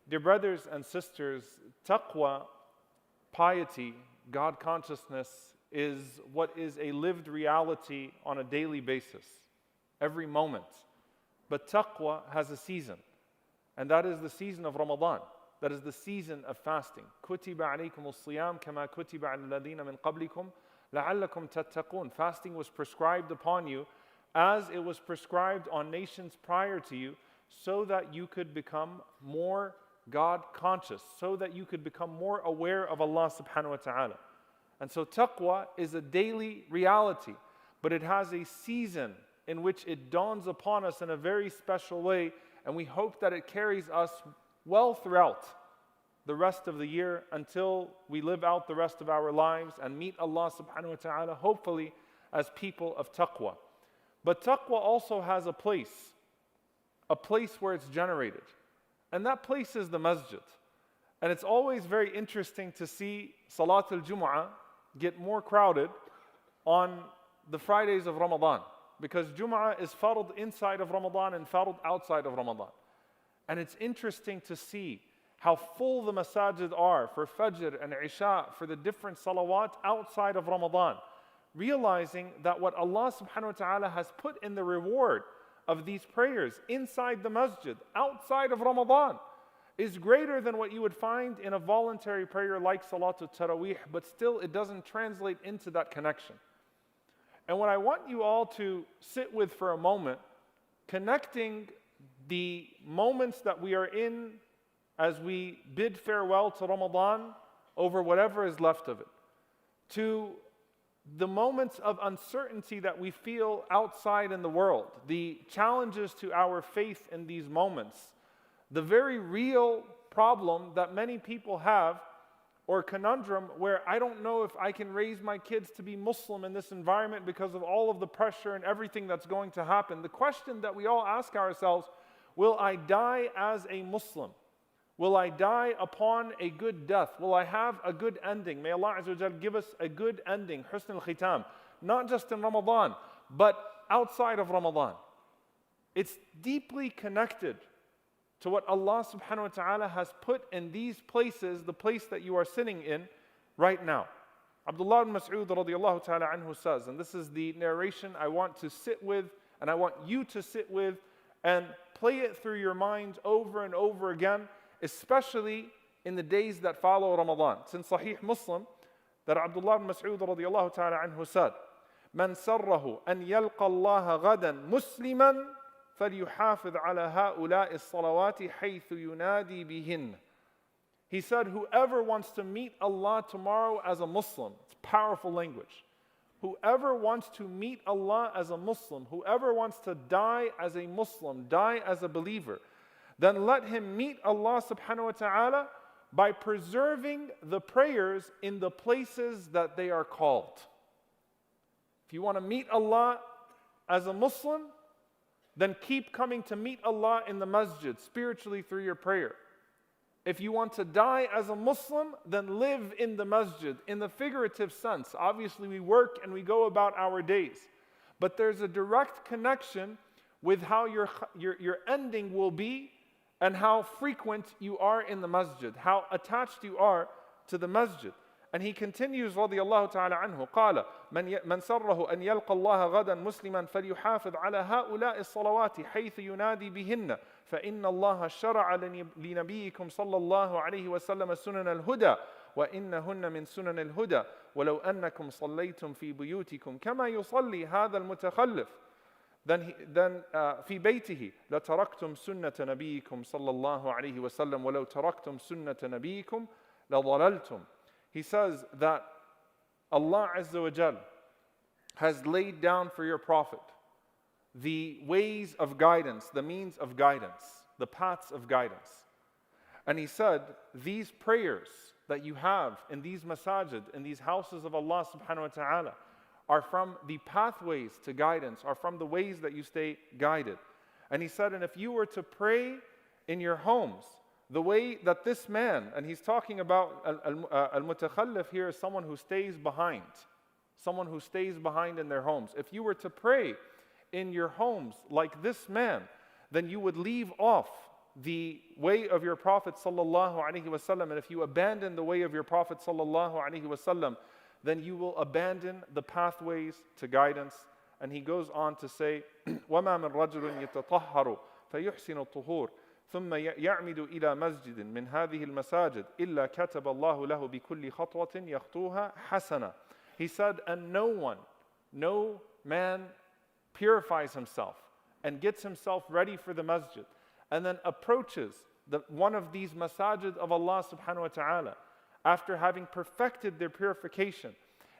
Dear brothers and sisters, taqwa, piety, God consciousness is what is a lived reality on a daily basis, every moment. But taqwa has a season, and that is the season of Ramadan. That is the season of fasting. كُتِبَ عَلَيْكُمُ الصِّيَامُ كَمَا كُتِبَ عَلَى الَّذِينَ مِنْ قَبْلِكُمْ لَعَلَّكُمْ تَتَّقُونَ. Fasting was prescribed upon you as it was prescribed on nations prior to you, so that you could become more God conscious, so that you could become more aware of Allah subhanahu wa ta'ala. And so taqwa is a daily reality, but it has a season in which it dawns upon us in a very special way, and we hope that it carries us well throughout the rest of the year until we live out the rest of our lives and meet Allah subhanahu wa ta'ala, hopefully as people of taqwa. But taqwa also has a place where it's generated. And that place is the masjid. And it's always very interesting to see Salat al-Jumu'ah get more crowded on the Fridays of Ramadan, because Jumu'ah is fard inside of Ramadan and fard outside of Ramadan. And it's interesting to see how full the masajid are for Fajr and Isha, for the different salawat outside of Ramadan, realizing that what Allah subhanahu wa ta'ala has put in the reward of these prayers inside the masjid, outside of Ramadan, is greater than what you would find in a voluntary prayer like Salatul Taraweeh, but still it doesn't translate into that connection. And what I want you all to sit with for a moment, connecting the moments that we are in as we bid farewell to Ramadan over whatever is left of it, to the moments of uncertainty that we feel outside in the world, the challenges to our faith in these moments, the very real problem that many people have, or conundrum where I don't know if I can raise my kids to be Muslim in this environment because of all of the pressure and everything that's going to happen. The question that we all ask ourselves, will I die as a Muslim? Will I die upon a good death? Will I have a good ending? May Allah Azza wa Jal give us a good ending, husn al-khitam, not just in Ramadan, but outside of Ramadan. It's deeply connected to what Allah subhanahu wa ta'ala has put in these places, the place that you are sitting in right now. Abdullah ibn Mas'ud radiallahu ta'ala anhu says, and this is the narration I want to sit with, and I want you to sit with, and play it through your mind over and over again, especially in the days that follow Ramadan. It's in Sahih Muslim that Abdullah ibn Mas'ud radiallahu ta'ala anhu said, "Man sarrahu an yalqa Allah ghadan musliman فليحافظ على هؤلاء الصلوات حيث ينادي بهن." He said, whoever wants to meet Allah tomorrow as a Muslim, it's powerful language. Whoever wants to meet Allah as a Muslim, whoever wants to die as a Muslim, die as a believer, then let him meet Allah subhanahu wa ta'ala by preserving the prayers in the places that they are called. If you want to meet Allah as a Muslim, then keep coming to meet Allah in the masjid, spiritually through your prayer. If you want to die as a Muslim, then live in the masjid, in the figurative sense. Obviously, we work and we go about our days. But there's a direct connection with how your ending will be and how frequent you are in the masjid, how attached you are to the masjid. And he continues, radiyallahu ta'ala anhu, قال من سره أن يلقى الله غدا مسلما فليحافظ على هؤلاء الصلوات حيث ينادي بهن فإن الله شرع لنبيكم صلى الله عليه وسلم سنن الهدى وإنهن من سنن الهدى ولو أنكم صليتم في بيوتكم كما يصلي هذا المتخلف then في بيته لتركتم سنة نبيكم صلى الله عليه وسلم ولو تركتم سنة نبيكم لضللتم. He says that Allah Azza wa Jal has laid down for your Prophet the ways of guidance, the means of guidance, the paths of guidance. And he said, these prayers that you have in these masajid, in these houses of Allah subhanahu wa ta'ala, are from the pathways to guidance, are from the ways that you stay guided. And he said, and if you were to pray in your homes, the way that this man, and he's talking about al-mutakhallif here is someone who stays behind in their homes. If you were to pray in your homes like this man, then you would leave off the way of your Prophet sallallahu alaihi wasallam, and if you abandon the way of your Prophet sallallahu alaihi wasallam, then you will abandon the pathways to guidance. And he goes on to say, وَمَا مِنْ رَجُلٍ يَتَطَهَّرُ فَيُحْسِنُ الطُّهُورِ ثُمَّ يَعْمِدُ إِلَى مَسْجِدٍ مِنْ هَذِهِ الْمَسَاجِدِ إِلَّا كَتَبَ اللَّهُ لَهُ بِكُلِّ خَطْوَةٍ يَخْطُوهَا حَسَنًا. He said, and no man purifies himself and gets himself ready for the masjid and then approaches one of these masajid of Allah subhanahu wa ta'ala after having perfected their purification,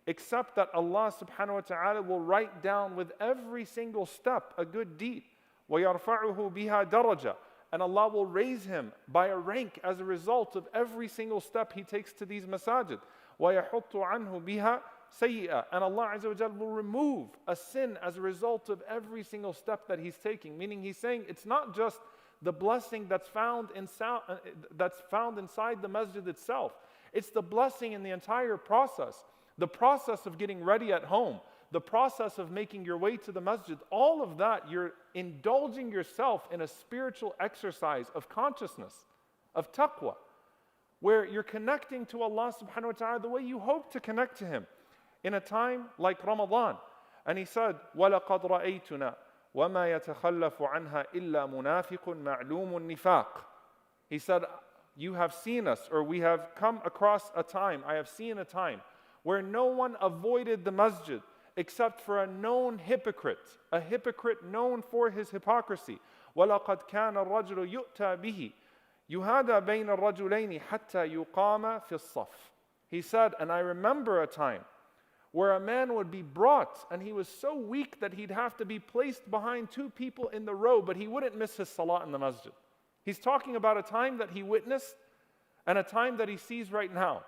except that Allah subhanahu wa ta'ala will write down with every single step a good deed. وَيَرْفَعُهُ بِهَا دَرَجَةً. And Allah will raise him by a rank as a result of every single step he takes to these masajid. وَيَحُطُّ عَنْهُ بِهَا سَيِّئًا. And Allah Azza wa Jal will remove a sin as a result of every single step that he's taking. Meaning he's saying it's not just the blessing that's found inside the masjid itself. It's the blessing in the entire process. The process of getting ready at home, the process of making your way to the masjid, all of that, you're indulging yourself in a spiritual exercise of consciousness, of taqwa, where you're connecting to Allah subhanahu wa ta'ala the way you hope to connect to Him in a time like Ramadan. And he said, وَلَقَدْ رَأَيْتُنَا وَمَا يَتَخَلَّفُ عَنْهَا إِلَّا مُنَافِقٌ مَعْلُومٌ النِّفَاقِ. He said, you have seen us, or we have come across a time, I have seen a time, where no one avoided the masjid except for a known hypocrite, a hypocrite known for his hypocrisy. وَلَقَدْ كَانَ الرَّجُلُ يُؤْتَى بِهِ يُهَادَى بَيْنَ الرَّجُلَيْنِ حَتَّى يُقَامَ فِي الصَّفِّ. He said, and I remember a time where a man would be brought, and he was so weak that he'd have to be placed behind two people in the row, but he wouldn't miss his salah in the masjid. He's talking about a time that he witnessed and a time that he sees right now.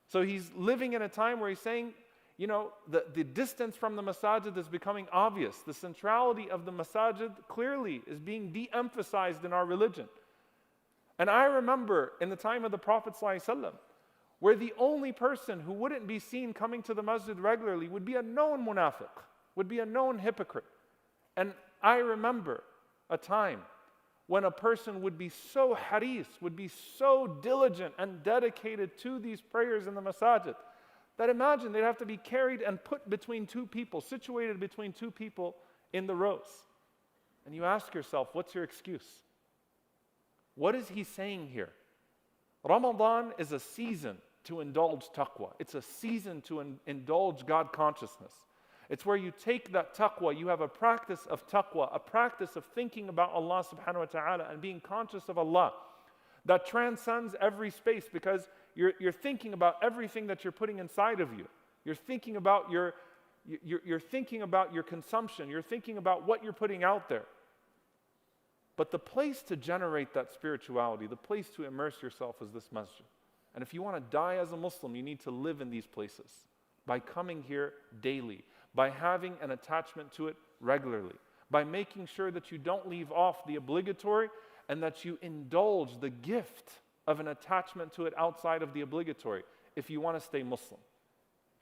So he's living in a time where he's saying, you know, the distance from the masajid is becoming obvious. The centrality of the masajid clearly is being de-emphasized in our religion. And I remember in the time of the Prophet ﷺ, where the only person who wouldn't be seen coming to the masjid regularly would be a known munafiq, would be a known hypocrite. And I remember a time when a person would be so haris, would be so diligent and dedicated to these prayers in the masajid, that imagine they'd have to be carried and put between two people, situated between two people in the rows. And you ask yourself, what's your excuse? What is he saying here? Ramadan is a season to indulge taqwa. It's a season to indulge God consciousness. It's where you take that taqwa, you have a practice of taqwa, a practice of thinking about Allah subhanahu wa ta'ala and being conscious of Allah that transcends every space, because you're thinking about everything that you're putting inside of you. You're thinking about your consumption. You're thinking about what you're putting out there. But the place to generate that spirituality, the place to immerse yourself is this masjid. And if you want to die as a Muslim, you need to live in these places by coming here daily, by having an attachment to it regularly, by making sure that you don't leave off the obligatory and that you indulge the gift of an attachment to it outside of the obligatory if you want to stay Muslim,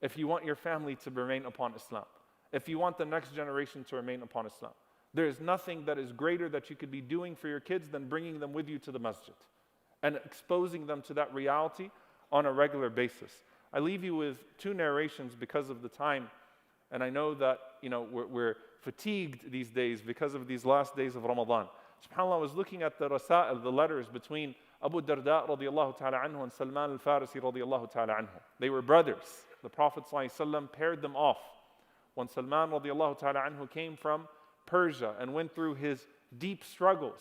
if you want your family to remain upon Islam, if you want the next generation to remain upon Islam. There is nothing that is greater that you could be doing for your kids than bringing them with you to the masjid and exposing them to that reality on a regular basis. I leave you with two narrations because of the time. And I know that, you know, we're fatigued these days because of these last days of Ramadan. SubhanAllah, I was looking at the rasa'il, the letters between Abu Darda radiallahu ta'ala anhu and Salman al-Farisi radiallahu ta'ala anhu. They were brothers. The Prophet ﷺ paired them off. When Salman radiallahu ta'ala anhu came from Persia and went through his deep struggles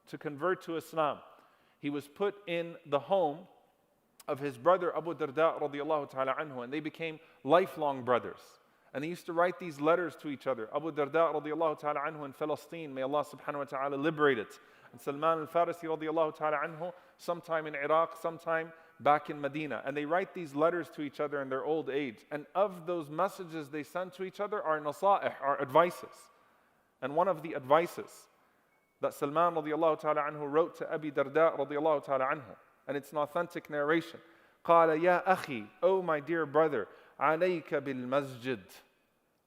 to convert to Islam, he was put in the home of his brother Abu Darda radiallahu ta'ala anhu, and they became lifelong brothers. And they used to write these letters to each other. Abu Darda radiallahu ta'ala anhu in Palestine, may Allah subhanahu wa ta'ala liberate it. And Salman al-Farisi radiallahu ta'ala anhu, sometime in Iraq, sometime back in Medina. And they write these letters to each other in their old age. And of those messages they send to each other are nasa'ih, are advices. And one of the advices that Salman radiallahu ta'ala anhu wrote to Abi Darda radiallahu ta'ala anhu, and it's an authentic narration. قَالَ يَا أَخِي, O my dear brother, عَلَيْكَ بِالْمَسْجِدِ.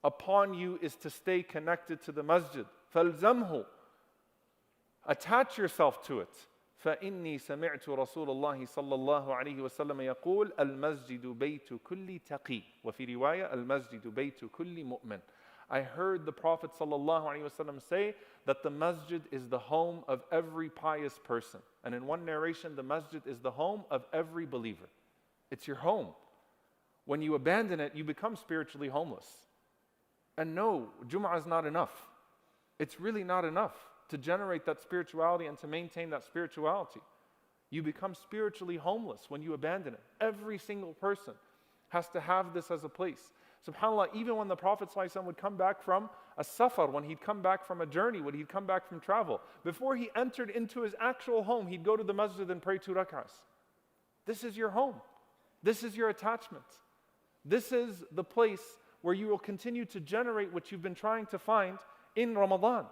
Upon you is to stay connected to the masjid. فَالْزَمْهُ. Attach yourself to it. فإني سمعت رسول الله صلى الله عليه وسلم يقول المسجد بيت كل تقي وفي رواية المسجد بيت كل مؤمن. I heard the Prophet صلى الله عليه وسلم say that the masjid is the home of every pious person. And in one narration, the masjid is the home of every believer. It's your home. When you abandon it, you become spiritually homeless. And no, Jum'ah is not enough. It's really not enough to generate that spirituality and to maintain that spirituality. You become spiritually homeless when you abandon it. Every single person has to have this as a place. SubhanAllah, even when the Prophet ﷺ would come back from a safar, when he'd come back from a journey, when he'd come back from travel, before he entered into his actual home, he'd go to the masjid and pray 2 rak'ahs. This is your home. This is your attachment. This is the place where you will continue to generate what you've been trying to find in Ramadan.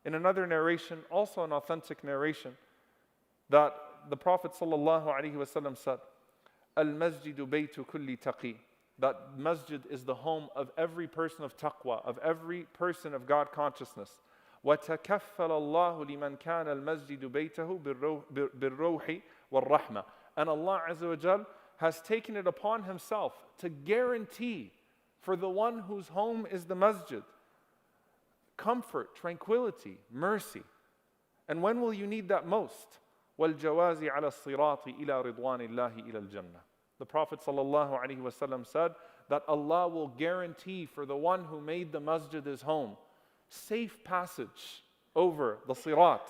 In another narration, also an authentic narration, that the Prophet ﷺ said, Al-masjidu baytu kulli taqi. That masjid is the home of every person of taqwa, of every person of God consciousness. وَتَكَفَّلَ اللَّهُ لِمَنْ كَانَ الْمَسْجِدُ بَيْتَهُ بِالرَّوْحِ وَالرَّحْمَةِ. And Allah Azza wa Jal has taken it upon Himself to guarantee for the one whose home is the masjid comfort, tranquility, mercy. And when will you need that most? وَالْجَوَازِ عَلَى الصِّرَاطِ إِلَى رِضْوَانِ اللَّهِ إِلَى الْجَنَّةِ. The Prophet ﷺ said that Allah will guarantee for the one who made the masjid his home safe passage over the sirat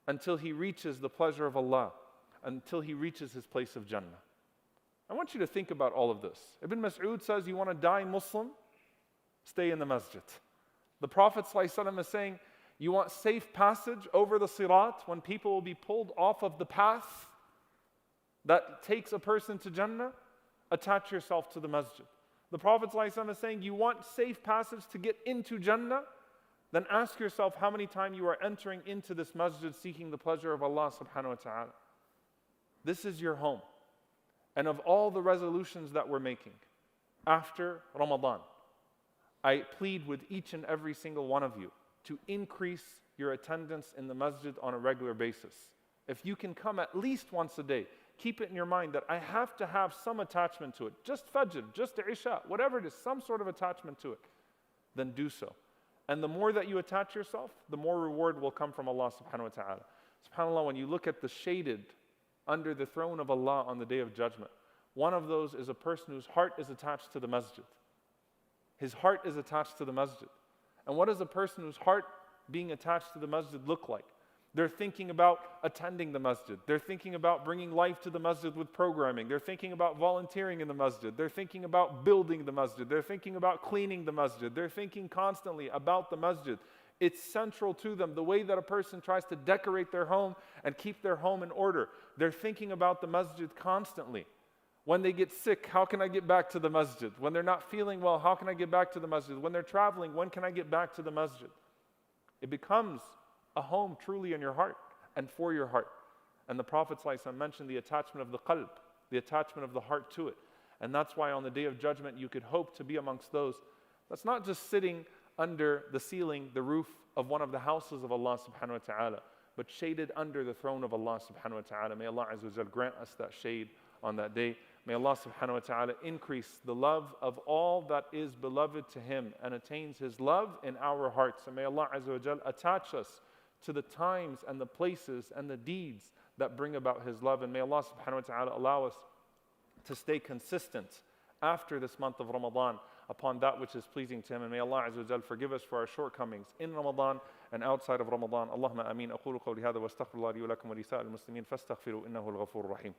until he reaches the pleasure of Allah, until he reaches his place of Jannah. I want you to think about all of this. Ibn Mas'ud says, you want to die Muslim? Stay in the masjid. The Prophet ﷺ is saying, you want safe passage over the sirat when people will be pulled off of the path that takes a person to Jannah? Attach yourself to the masjid. The Prophet ﷺ is saying, you want safe passage to get into Jannah? Then ask yourself how many times you are entering into this masjid seeking the pleasure of Allah subhanahu wa ta'ala. This is your home. And of all the resolutions that we're making after Ramadan, I plead with each and every single one of you to increase your attendance in the masjid on a regular basis. If you can come at least once a day, keep it in your mind that I have to have some attachment to it. Just Fajr, just Isha, whatever it is, some sort of attachment to it. Then do so. And the more that you attach yourself, the more reward will come from Allah subhanahu wa ta'ala. SubhanAllah, when you look at the shaded under the throne of Allah on the Day of Judgment, one of those is a person whose heart is attached to the masjid. His heart is attached to the masjid. And what does a person whose heart being attached to the masjid look like? They're thinking about attending the masjid. They're thinking about bringing life to the masjid with programming. They're thinking about volunteering in the masjid. They're thinking about building the masjid. They're thinking about cleaning the masjid. They're thinking constantly about the masjid. It's central to them, the way that a person tries to decorate their home and keep their home in order. They're thinking about the masjid constantly. When they get sick, how can I get back to the masjid? When they're not feeling well, how can I get back to the masjid? When they're traveling, when can I get back to the masjid? It becomes a home truly in your heart and for your heart. And the Prophet ﷺ mentioned the attachment of the qalb, the attachment of the heart to it. And that's why on the Day of Judgment you could hope to be amongst those that's not just sitting under the ceiling, the roof of one of the houses of Allah subhanahu wa ta'ala, but shaded under the throne of Allah subhanahu wa ta'ala. May Allah Azza wa Jal grant us that shade on that day. May Allah subhanahu wa ta'ala increase the love of all that is beloved to Him and attains His love in our hearts. And may Allah Azza wa Jal attach us to the times and the places and the deeds that bring about His love. And may Allah subhanahu wa ta'ala allow us to stay consistent after this month of Ramadan upon that which is pleasing to Him. And may Allah Azza wa Jal forgive us for our shortcomings in Ramadan and outside of Ramadan. Allahumma ameen. أقول قولي هذا واستغفر الله لي ولكم ولسائر المسلمين فاستغفروا إنه الغفور الرحيم.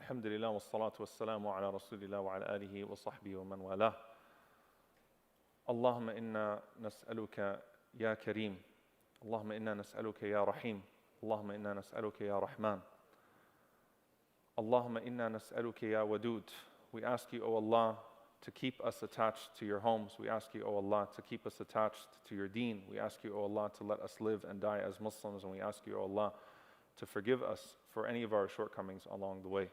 الحمد لله والصلاة والسلام على رسول الله وعلى آله وصحبه ومن والاه. اللهم إنا نسألك يا كريم. اللهم إنا نسألك يا رحيم. اللهم إنا نسألك يا رحمن. اللهم إنا نسألك يا ودود. We ask you, O Allah, to keep us attached to your homes. We ask you, O Allah, to keep us attached to your deen. We ask you, O Allah, to let us live and die as Muslims. And we ask you, O Allah, to forgive us for any of our shortcomings along the way.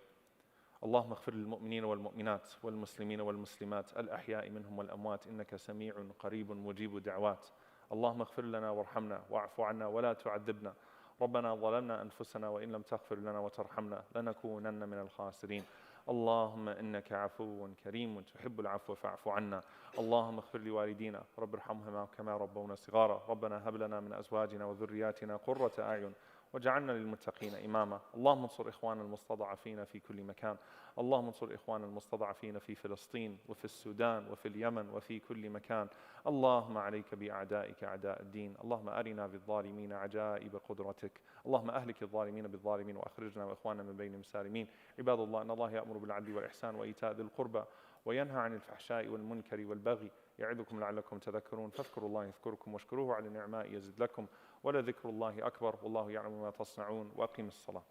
اللهم اغفر للمؤمنين والمؤمنات والمسلمين والمسلمات الأحياء منهم والأموات إنك سميع قريب مجيب دعوات. اللهم اغفر لنا وارحمنا واعف عنا ولا تعذبنا. ربنا ظلمنا أنفسنا وإن لم تغفر لنا وترحمنا لنكونن من الخاسرين. اللهم إنك عفو كريم تحب العفو فاعف عنا. اللهم اغفر لوالدينا رب ارحمهما كما ربونا صغارا. ربنا هب لنا من أزواجنا وذرياتنا قرة أعين واجعلنا للمتقين إماما. اللهم انصر إخوان المستضعفين في كل مكان. اللهم انصر إخوان المستضعفين في فلسطين وفي السودان وفي اليمن وفي كل مكان. اللهم عليك بأعدائك أعداء الدين. اللهم أرنا بالظالمين عجائب قدرتك. اللهم أهلك الظالمين بالظالمين وأخرجنا وإخواننا من بين المسالمين. عباد الله، إن الله يأمر بالعدل والإحسان وإيتاء ذي القربى وينهى عن الفحشاء والمنكر والبغي يعظكم لعلكم تذكرون. فاذكروا الله يذكركم واشكروه على النعماء يزد لكم ولذكر الله أكبر والله يعلم ما تصنعون. وأقم الصلاة.